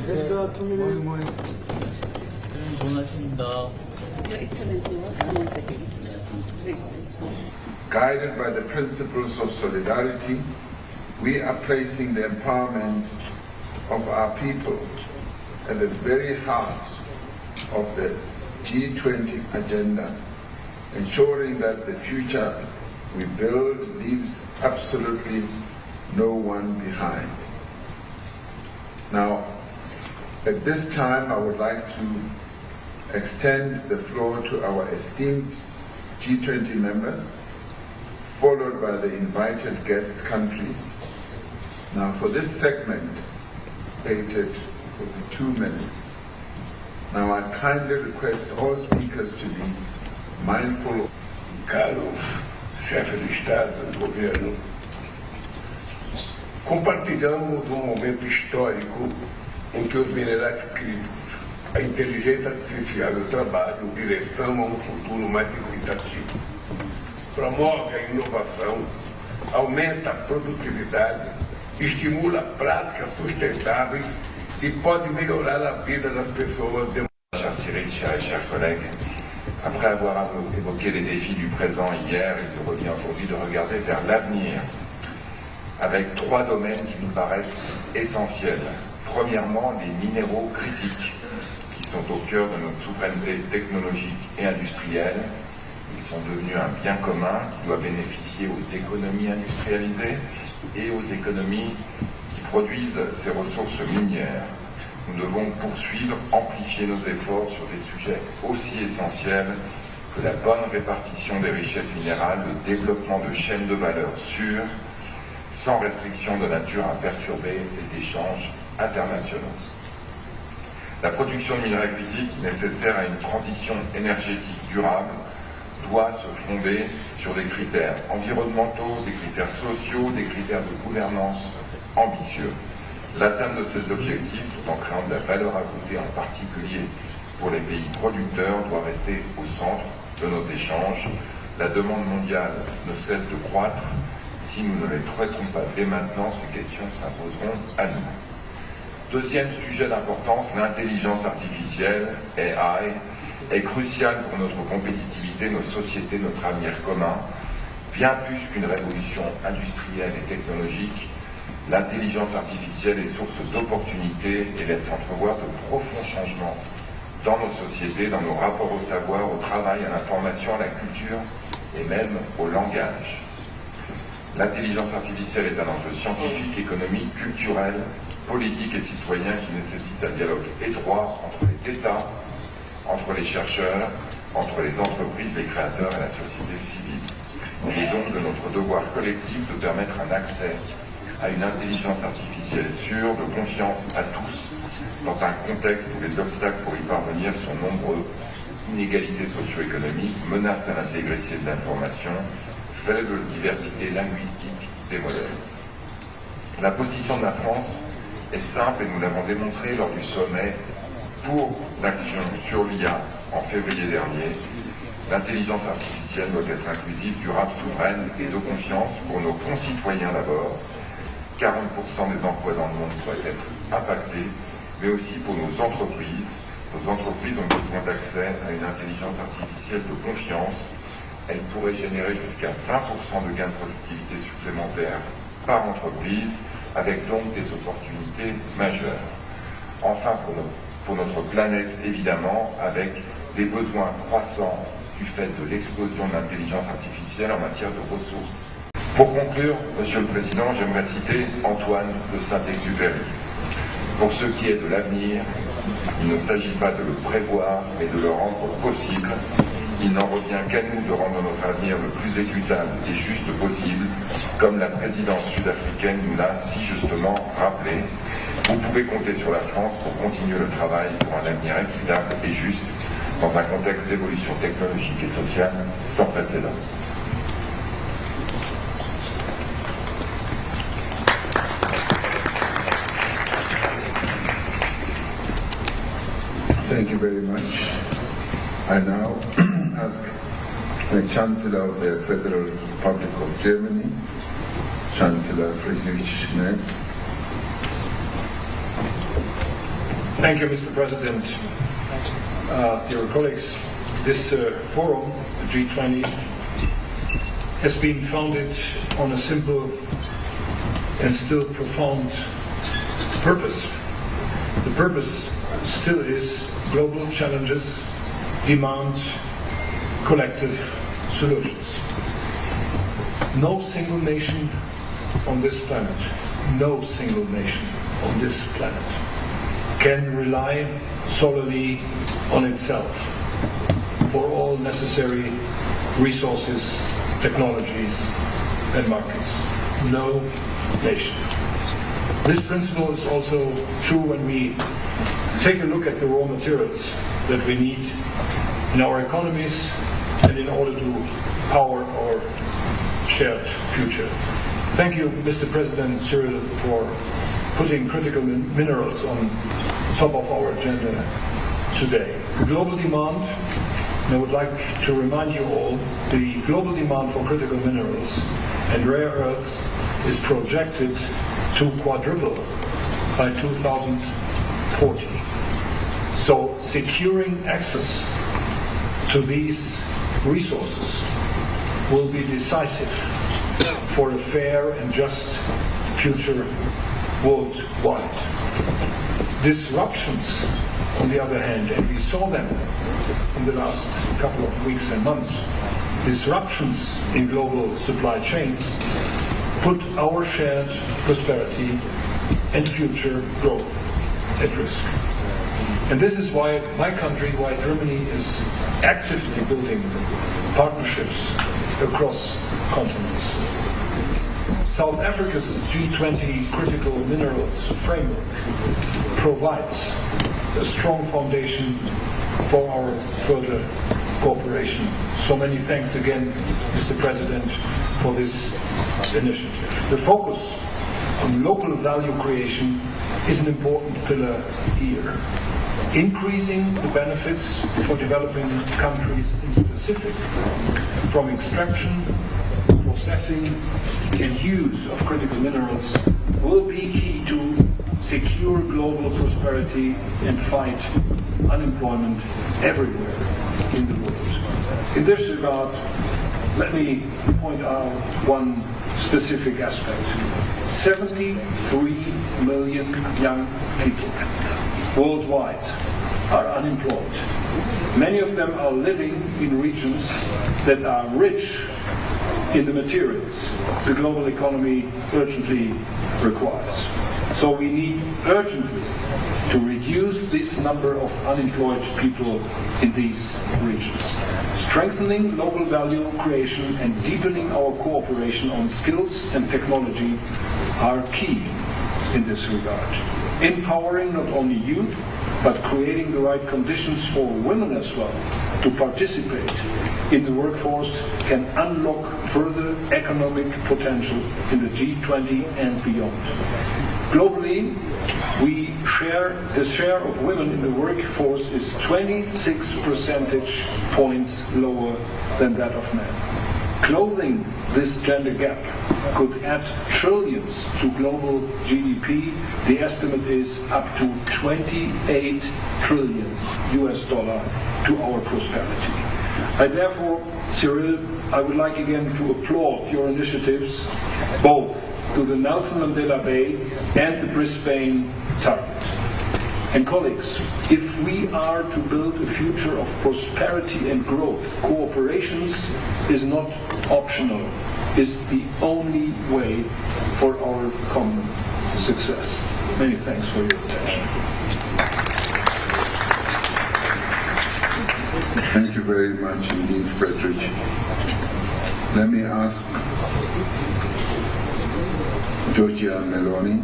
좋은 아침입니다. Guided by the principles of solidarity, we are placing the empowerment of our people at the very heart of the G20 agenda, ensuring that the future we build leaves absolutely no one behind. Now, at this time, I would like to extend the floor to our esteemed G20 members, followed by the invited guest countries. Now, for this segment, pated will be 2 minutes. Now, I kindly request all speakers to be mindful. Caro chefe de Estado e do Governo, compartilhamos um momento histórico em que os minerais críticos, a inteligência artificial e o trabalho direcionam um futuro mais equitativo. Promove a inovação, aumenta a produtividade, estimula práticas sustentáveis e pode melhorar a vida das pessoas. Cher Cyril, chers collègues, après avoir évoqué les défis du présent hier, il revient aujourd'hui de regarder vers l'avenir avec 3 domaines qui nous paraissent essentiels. Premièrement, les minéraux critiques qui sont au cœur de notre souveraineté technologique et industrielle. Ils sont devenus un bien commun qui doit bénéficier aux économies industrialisées et aux économies qui produisent ces ressources minières. Nous devons poursuivre, amplifier nos efforts sur des sujets aussi essentiels que la bonne répartition des richesses minérales, le développement de chaînes de valeur sûres, sans restriction de nature à perturber les échanges internationaux. La production de minerais critiques nécessaire à une transition énergétique durable doit se fonder sur des critères environnementaux, des critères sociaux, des critères de gouvernance ambitieux. L'atteinte de ces objectifs, tout en créant de la valeur ajoutée, en particulier pour les pays producteurs, doit rester au centre de nos échanges. La demande mondiale ne cesse de croître. Si nous ne les traitons pas dès maintenant, ces questions s'imposeront à nous. Deuxième sujet d'importance, l'intelligence artificielle, AI, est cruciale pour notre compétitivité, nos sociétés, notre avenir commun. Bien plus qu'une révolution industrielle et technologique, l'intelligence artificielle est source d'opportunités et laisse entrevoir de profonds changements dans nos sociétés, dans nos rapports au savoir, au travail, à l'information, à la culture et même au langage. L'intelligence artificielle est un enjeu scientifique, économique, culturel, politique et citoyen qui nécessite un dialogue étroit entre les États, entre les chercheurs, entre les entreprises, les créateurs et la société civile. Il est donc de notre devoir collectif de permettre un accès à une intelligence artificielle sûre, de confiance à tous, dans un contexte où les obstacles pour y parvenir sont nombreux, inégalités socio-économiques, menaces à l'intégrité de l'information, faible diversité linguistique des modèles. La position de la France est simple et nous l'avons démontré lors du sommet pour l'action sur l'IA en février dernier. L'intelligence artificielle doit être inclusive, durable, souveraine et de confiance pour nos concitoyens d'abord. 40% des emplois dans le monde pourraient être impactés, mais aussi pour nos entreprises. Nos entreprises ont besoin d'accès à une intelligence artificielle de confiance. Elle pourrait générer jusqu'à 20% de gains de productivité supplémentaires par entreprise, avec donc des opportunités majeures. Enfin, pour notre planète, évidemment, avec des besoins croissants du fait de l'explosion de l'intelligence artificielle en matière de ressources. Pour conclure, Monsieur le Président, j'aimerais citer Antoine de Saint-Exupéry. Pour ce qui est de l'avenir, il ne s'agit pas de le prévoir, mais de le rendre possible. Il n'en revient qu'à nous de rendre notre avenir le plus équitable et juste possible, comme la présidence sud-africaine nous l'a si justement rappelé. Vous pouvez compter sur la France pour continuer le travail pour un avenir équitable et juste, dans un contexte d'évolution technologique et sociale sans précédent. Thank you very much. I now ask the Chancellor of the Federal Republic of Germany, Chancellor Friedrich Merz. Thank you, Mr. President. Dear colleagues, this forum, the G20, has been founded on a simple and still profound purpose. The purpose still is global challenges demand collective solutions. No single nation on this planet, no single nation on this planet can rely solely on itself for all necessary resources, technologies, and markets. No nation. This principle is also true when we take a look at the raw materials that we need in our economies and in order to power our shared future. Thank you, Mr. President Cyril, for putting critical minerals on top of our agenda today. The global demand, and I would like to remind you all, the global demand for critical minerals and rare earths is projected to quadruple by 2040. So securing access to these resources will be decisive for a fair and just future worldwide. Disruptions, on the other hand, and we saw them in the last couple of weeks and months, disruptions in global supply chains put our shared prosperity and future growth at risk. And this is why my country, why Germany, is actively building partnerships across continents. South Africa's G20 critical minerals framework provides a strong foundation for our further cooperation. So many thanks again, Mr. President, for this initiative. The focus on local value creation is an important pillar here. Increasing the benefits for developing countries in specific, from extraction, processing, and use of critical minerals will be key to secure global prosperity and fight unemployment everywhere in the world. In this regard, let me point out one specific aspect. 73 million young people worldwide are unemployed. Many of them are living in regions that are rich in the materials the global economy urgently requires. So we need urgently to reduce this number of unemployed people in these regions. Strengthening local value creation and deepening our cooperation on skills and technology are key in this regard. Empowering not only youth, but creating the right conditions for women as well to participate in the workforce can unlock further economic potential in the G20 and beyond. Globally, the share of women in the workforce is 26 percentage points lower than that of men. Closing this gender gap could add trillions to global GDP. The estimate is up to $28 trillion to our prosperity. I therefore, Cyril, I would like again to applaud your initiatives, both to the Nelson Mandela Bay and the Brisbane target. And colleagues, if we are to build a future of prosperity and growth, cooperation is not optional, is the only way for our common success. Many thanks for your attention. Thank you very much indeed, Frederick. Let me ask Giorgia Meloni,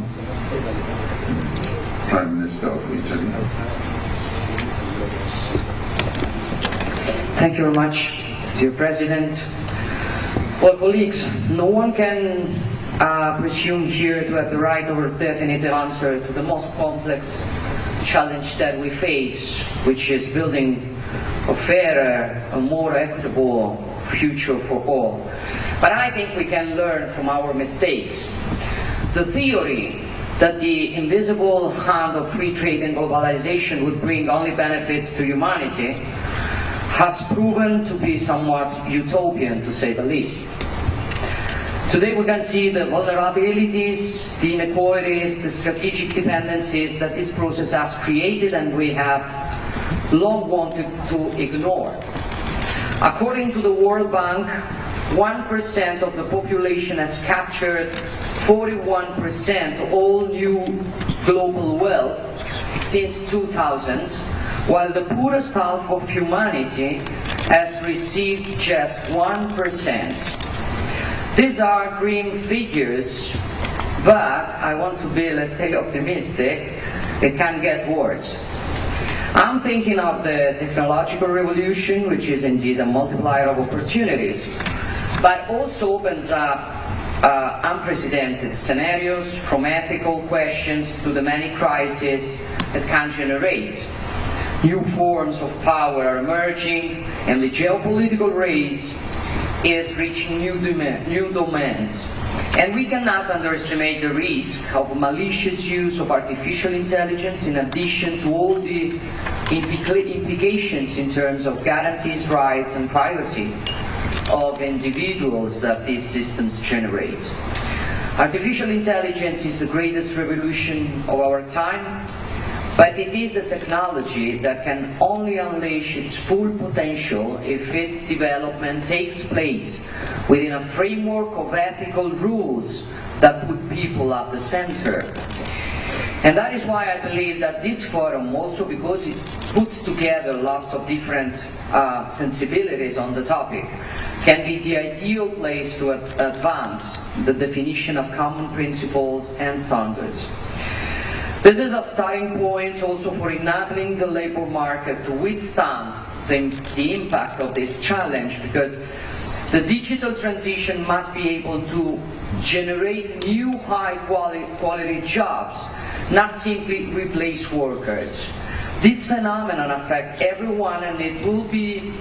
Prime Minister of Italy. Thank you very much, dear President. Well, colleagues, no one can presume here to have the right or definitive answer to the most complex challenge that we face, which is building a fairer, a more equitable future for all. But I think we can learn from our mistakes. The theory that the invisible hand of free trade and globalization would bring only benefits to humanity has proven to be somewhat utopian, to say the least. Today we can see the vulnerabilities, the inequalities, the strategic dependencies that this process has created and we have long wanted to ignore. According to the World Bank, 1% of the population has captured 41% of all new global wealth since 2000, while the poorest half of humanity has received just 1%. These are grim figures, but I want to be, let's say, optimistic. It can get worse. I'm thinking of the technological revolution, which is indeed a multiplier of opportunities, but also opens up unprecedented scenarios, from ethical questions to the many crises it can generate. New forms of power are emerging, and the geopolitical race is reaching new domains. And we cannot underestimate the risk of malicious use of artificial intelligence, in addition to all the implications in terms of guarantees, rights, and privacy of individuals that these systems generate. Artificial intelligence is the greatest revolution of our time, but it is a technology that can only unleash its full potential if its development takes place within a framework of ethical rules that put people at the center. And that is why I believe that this forum, also because it puts together lots of different sensibilities on the topic, can be the ideal place to advance the definition of common principles and standards. This is a starting point also for enabling the labor market to withstand the impact of this challenge, because the digital transition must be able to generate new high quality jobs, not simply replace workers. This phenomenon affects everyone, and it will be,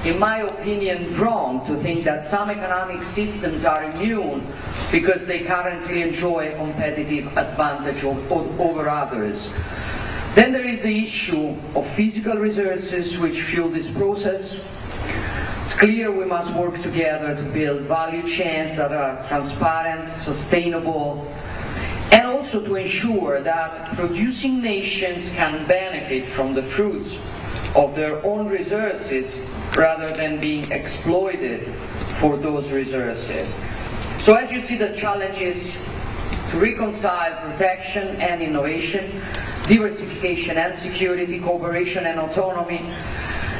in my opinion, wrong to think that some economic systems are immune because they currently enjoy a competitive advantage over others. Then there is the issue of physical resources which fuel this process. It's clear we must work together to build value chains that are transparent, sustainable, and also to ensure that producing nations can benefit from the fruits of their own resources rather than being exploited for those resources. So as you see, the challenge is to reconcile protection and innovation, diversification and security, cooperation and autonomy.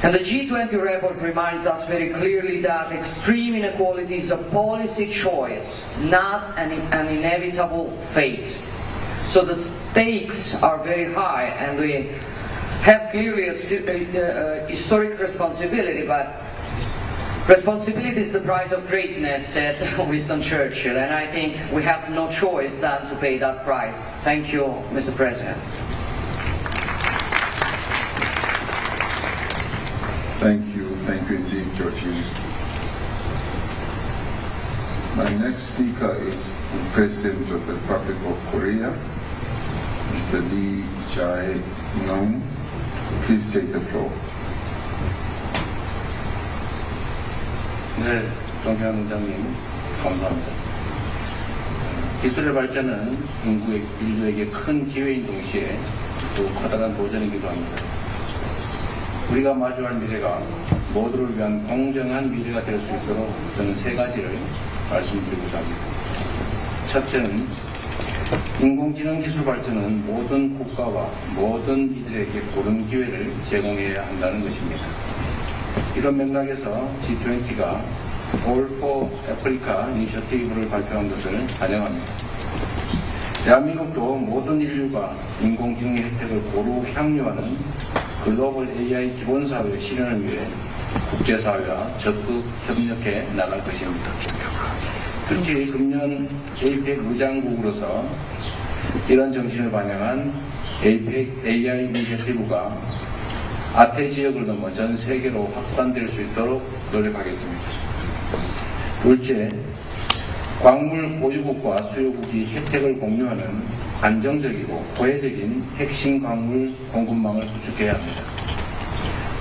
And the G20 report reminds us very clearly that extreme inequality is a policy choice, not an inevitable fate. So the stakes are very high, and we have clearly a historic responsibility, but responsibility is the price of greatness, said Winston Churchill, and I think we have no choice than to pay that price. Thank you, Mr. President. Thank you indeed, Georgie. My next speaker is the President of the Republic of Korea, Mr. Lee Jae-myung. Please take the floor. 네, 정태환 의장님, 감사합니다. 기술의 발전은 인류에게 큰 기회인 동시에 또 커다란 도전이기도 합니다. 우리가 마주할 미래가 모두를 위한 공정한 미래가 될 수 있도록 저는 세 가지를 말씀드리고자 합니다. 첫째는 인공지능 기술 발전은 모든 국가와 모든 이들에게 고른 기회를 제공해야 한다는 것입니다. 이런 맥락에서 G20가 All for Africa 이니셔티브를 발표한 것을 환영합니다. 대한민국도 모든 인류가 인공지능의 혜택을 고루 향유하는 글로벌 AI 기본사회 실현을 위해 국제사회와 적극 협력해 나갈 것입니다. 특히 금년 APEC 의장국으로서 이런 정신을 반영한 APEC AI 이니셔티브가 아태 지역을 넘어 전 세계로 확산될 수 있도록 노력하겠습니다. 둘째, 광물 보유국과 수요국이 혜택을 공유하는 안정적이고 고혜적인 핵심 광물 공급망을 구축해야 합니다.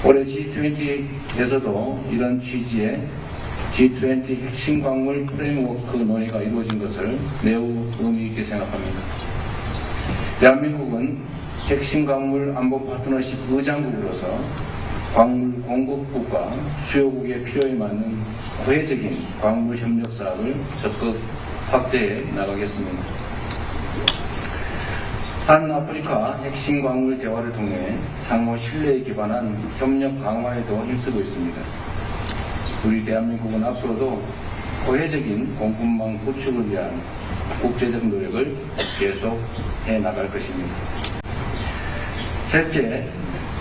올해 G20에서도 이런 취지의 G20 핵심 광물 프레임워크 논의가 이루어진 것을 매우 의미 있게 생각합니다. 대한민국은 핵심 광물 안보 파트너십 의장국으로서 광물 공급국과 수요국의 필요에 맞는 고혜적인 광물 협력 사업을 적극 확대해 나가겠습니다. 한아프리카 핵심 광물 대화를 통해 상호 신뢰에 기반한 협력 강화에도 힘쓰고 있습니다. 우리 대한민국은 앞으로도 고혜적인 공급망 구축을 위한 국제적 노력을 계속해 나갈 것입니다. 셋째,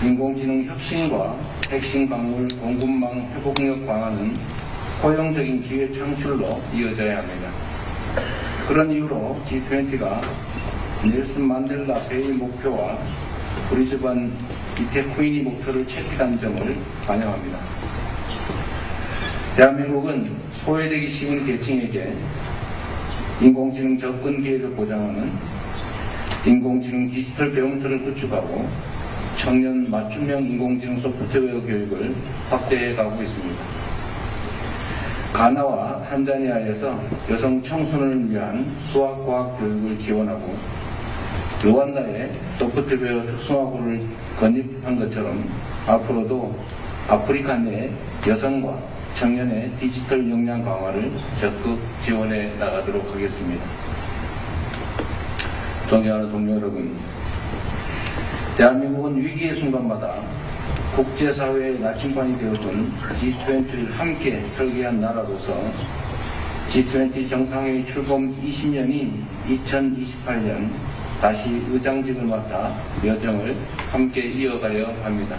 인공지능 혁신과 핵심 광물 공급망 회복력 강화는 포용적인 기회 창출로 이어져야 합니다. 그런 이유로 G20가 넬슨 만델라 베이 목표와 브리즈번 이태쿠이니 목표를 채택한 점을 반영합니다. 대한민국은 소외되기 쉬운 계층에게 인공지능 접근 기회를 보장하는 인공지능 디지털 배움터를 구축하고 청년 맞춤형 인공지능 소프트웨어 교육을 확대해 가고 있습니다. 가나와 탄자니아에서 여성 청소년을 위한 수학과학 교육을 지원하고 르완다에 소프트웨어 특성화고를 건립한 것처럼 앞으로도 아프리카 내 여성과 청년의 디지털 역량 강화를 적극 지원해 나가도록 하겠습니다. 존경하는 동료 여러분, 대한민국은 위기의 순간마다 국제사회의 나침반이 되어준 G20를 함께 설계한 나라로서 G20 정상회의 출범 20년인 2028년 다시 의장직을 맡아 여정을 함께 이어가려 합니다.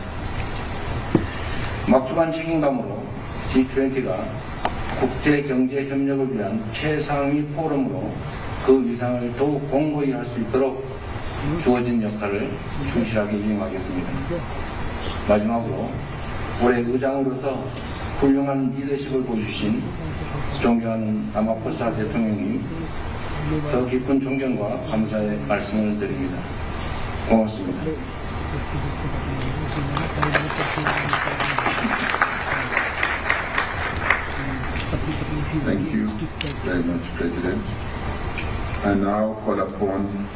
막중한 책임감으로 G20가 국제경제협력을 위한 최상위 포럼으로 그 위상을 더욱 공고히 할 수 있도록 주어진 역할을 충실하게 이행하겠습니다. 마지막으로 올해 의장으로서 훌륭한 리더십을 보여주신 존경하는 라마포사 대통령님, 더 깊은 존경과 감사의 말씀을 드립니다. 고맙습니다. Thank you very much, President. I now call upon